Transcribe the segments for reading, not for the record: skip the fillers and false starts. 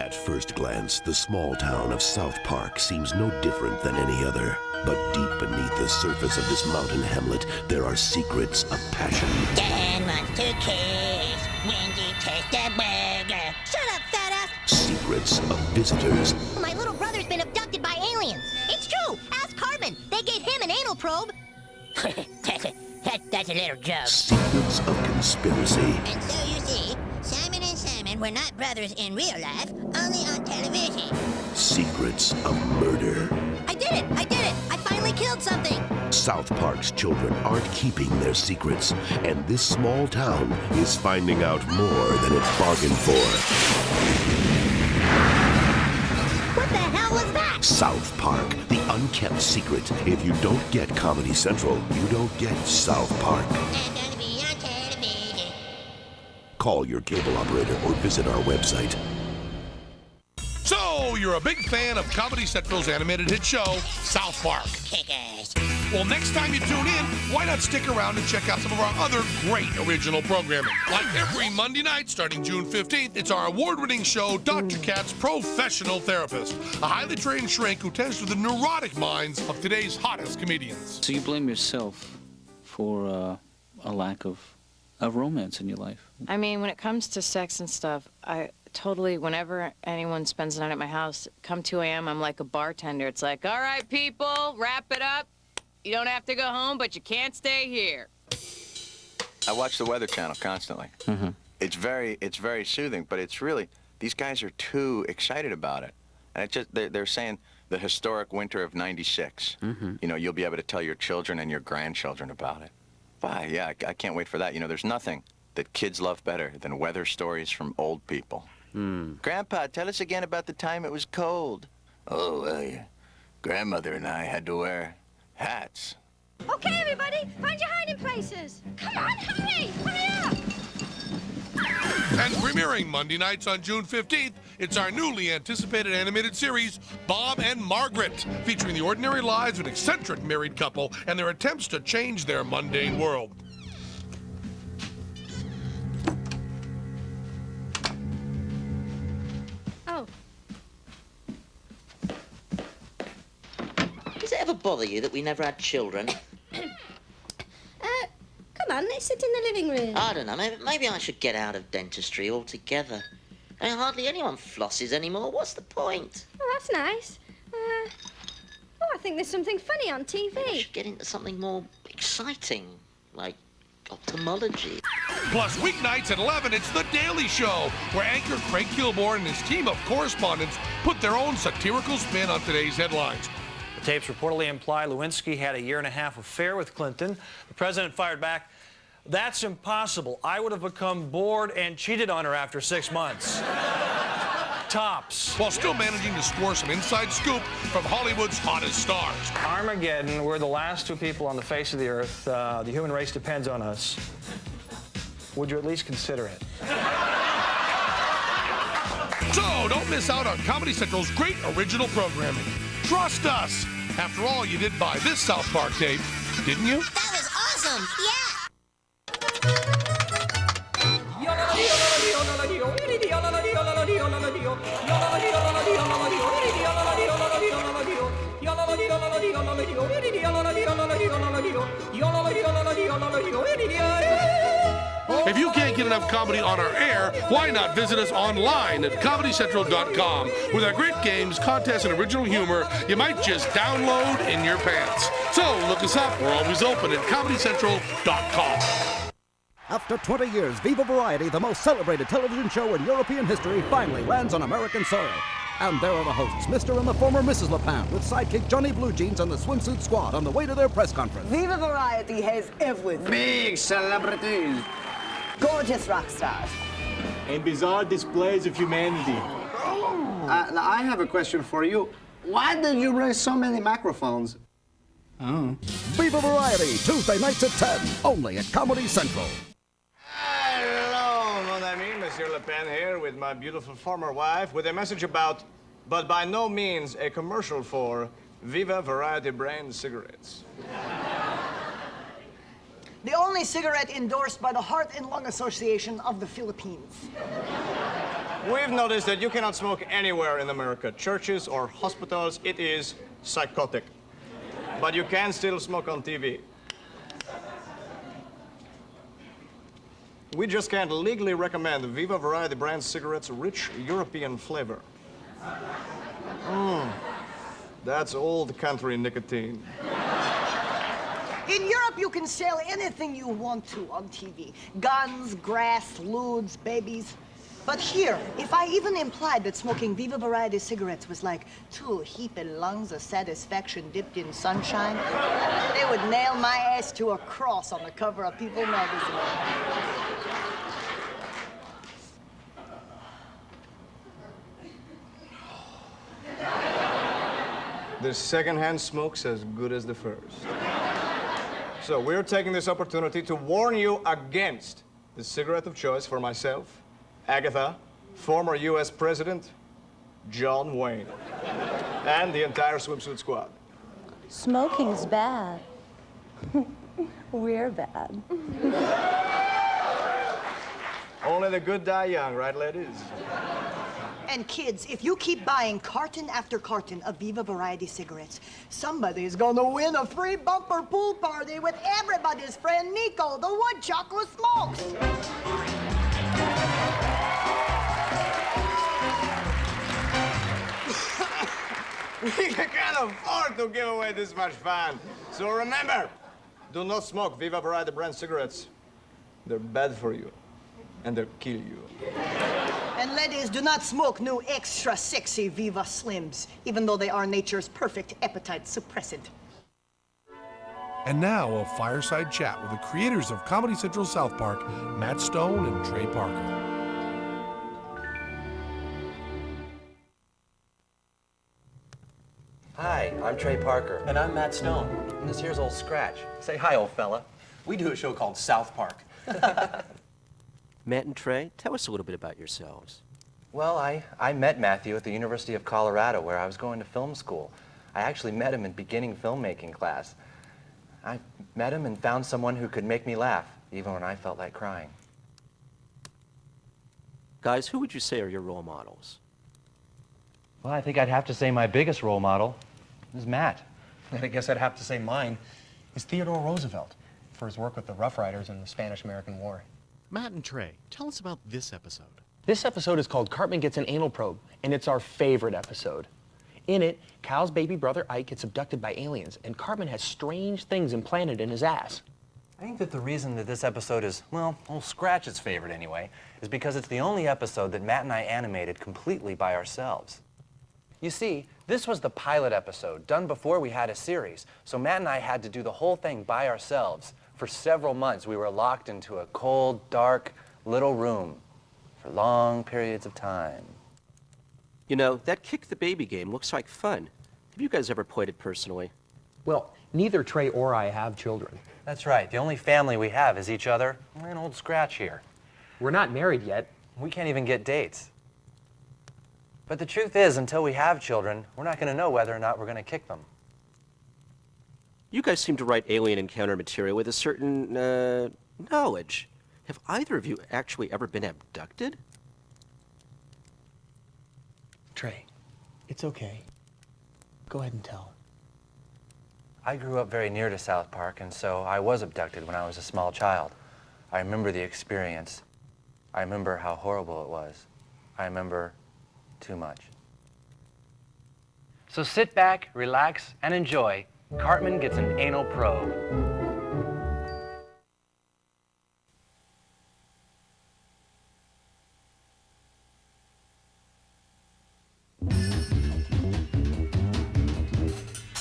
At first glance, the small town of South Park seems no different than any other. But deep beneath the surface of this mountain hamlet, there are secrets of passion. Dan wants to kiss Wendy taste a burger. Shut up, fat ass! Secrets of visitors. My little brother's been abducted by aliens. It's true. Ask Cartman. They gave him an anal probe. That's a little joke. Secrets of conspiracy. And so you see, Simon and Simon were not brothers in real life, only on television. Secrets of murder. I did it! I finally killed something! South Park's children aren't keeping their secrets, and this small town is finding out more than it bargained for. What the hell was that? South Park, the unkept secret. If you don't get Comedy Central, you don't get South Park. I'm gonna be on television. Call your cable operator or visit our website. So, you're a big fan of Comedy Central's animated hit show, South Park. Kick-ass. Well, next time you tune in, why not stick around and check out some of our other great original programming? Like every Monday night, starting June 15th, it's our award-winning show, Dr. Kat's Professional Therapist, a highly trained shrink who tends to the neurotic minds of today's hottest comedians. So you blame yourself for a lack of romance in your life? I mean, when it comes to sex and stuff, I totally, whenever anyone spends the night at my house, come 2 a.m., I'm like a bartender. It's like, all right, people, wrap it up. You don't have to go home, but you can't stay here. I watch the Weather Channel constantly. Mm-hmm. It's very soothing, but it's really, these guys are too excited about it. And it just, they're saying the historic winter of '96. Mm-hmm. You know, you'll be able to tell your children and your grandchildren about it. Why, yeah, I can't wait for that. You know, there's nothing that kids love better than weather stories from old people. Grandpa, tell us again about the time it was cold. Oh, well, your grandmother and I had to wear hats. Okay, everybody, find your hiding places. Come on, hurry! Hurry up! And premiering Monday nights on June 15th, it's our newly anticipated animated series, Bob and Margaret, featuring the ordinary lives of an eccentric married couple and their attempts to change their mundane world. Oh. Does it ever bother you that we never had children? Come on, let's sit in the living room. I don't know, maybe I should get out of dentistry altogether. I mean, hardly anyone flosses anymore. What's the point? Oh, that's nice. I think there's something funny on TV. Maybe I should get into something more exciting, like ophthalmology. Plus, weeknights at 11, it's The Daily Show, where anchor Craig Kilborn and his team of correspondents put their own satirical spin on today's headlines. The tapes reportedly imply Lewinsky had a year-and-a-half affair with Clinton. The president fired back, "That's impossible. I would have become bored and cheated on her after 6 months." Tops. While still managing to score some inside scoop from Hollywood's hottest stars. Armageddon, we're the last 2 people on the face of the earth. The human race depends on us. Would you at least consider it? So, don't miss out on Comedy Central's great original programming. Trust us. After all, you did buy this South Park tape, didn't you? That was awesome! Yeah! If you can't get enough comedy on our air, why not visit us online at ComedyCentral.com with our great games, contests, and original humor you might just download in your pants. So look us up. We're always open at ComedyCentral.com. After 20 years, Viva Variety, the most celebrated television show in European history, finally lands on American soil. And there are the hosts, Mr. and the former Mrs. LePan, with sidekick Johnny Blue Jeans and the swimsuit squad on the way to their press conference. Viva Variety has everything. Big celebrities. Gorgeous rock stars. And bizarre displays of humanity. Now, I have a question for you. Why did you bring so many microphones? Oh. Viva Variety, Tuesday nights at 10, only at Comedy Central. Hello, mon ami, Monsieur Le Pen here with my beautiful former wife with a message about, but by no means a commercial for, Viva Variety brand cigarettes. The only cigarette endorsed by the Heart and Lung Association of the Philippines. We've noticed that you cannot smoke anywhere in America, churches or hospitals. It is psychotic. But you can still smoke on TV. We just can't legally recommend Viva Variety brand cigarettes' rich European flavor. That's old country nicotine. In Europe, you can sell anything you want to on TV. Guns, grass, lewds, babies. But here, if I even implied that smoking Viva Variety cigarettes was like 2 heaping lungs of satisfaction dipped in sunshine, they would nail my ass to a cross on the cover of People magazine. The secondhand smoke's as good as the first. So we're taking this opportunity to warn you against the cigarette of choice for myself, Agatha, former U.S. President John Wayne, and the entire swimsuit squad. Smoking's bad. We're bad. Only the good die young, right, ladies? And kids, if you keep buying carton after carton of Viva Variety cigarettes, somebody's gonna win a free bumper pool party with everybody's friend Nico, the woodchuck who smokes. We can't afford to give away this much fun. So remember, do not smoke Viva Variety brand cigarettes. They're bad for you, and they'll kill you. And ladies, do not smoke new extra sexy Viva Slims, even though they are nature's perfect appetite suppressant. And now a fireside chat with the creators of Comedy Central South Park, Matt Stone and Trey Parker. Hi, I'm Trey Parker. And I'm Matt Stone. And this here's old Scratch. Say hi, old fella. We do a show called South Park. Matt and Trey, tell us a little bit about yourselves. Well, I met Matthew at the University of Colorado, where I was going to film school. I actually met him in beginning filmmaking class. I met him and found someone who could make me laugh, even when I felt like crying. Guys, who would you say are your role models? Well, I think I'd have to say my biggest role model is Matt. And I guess I'd have to say mine is Theodore Roosevelt for his work with the Rough Riders in the Spanish-American War. Matt and Trey, tell us about this episode. This episode is called Cartman Gets an Anal Probe, and it's our favorite episode. In it, Cal's baby brother Ike gets abducted by aliens, and Cartman has strange things implanted in his ass. I think that the reason that this episode is, well, old Scratch's favorite anyway, is because it's the only episode that Matt and I animated completely by ourselves. You see, this was the pilot episode, done before we had a series, so Matt and I had to do the whole thing by ourselves. For several months, we were locked into a cold, dark, little room for long periods of time. You know, that Kick the Baby game looks like fun. Have you guys ever played it personally? Well, neither Trey or I have children. That's right. The only family we have is each other and old Scratch here. We're not married yet. We can't even get dates. But the truth is, until we have children, we're not going to know whether or not we're going to kick them. You guys seem to write alien encounter material with a certain, knowledge. Have either of you actually ever been abducted? Trey, it's okay. Go ahead and tell. I grew up very near to South Park, and so I was abducted when I was a small child. I remember the experience. I remember how horrible it was. I remember too much. So sit back, relax, and enjoy. Cartman Gets an Anal Probe.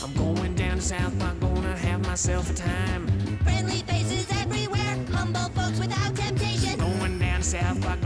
I'm going down to South Park, gonna have myself a time. Friendly faces everywhere, humble folks without temptation. Going down to South Park,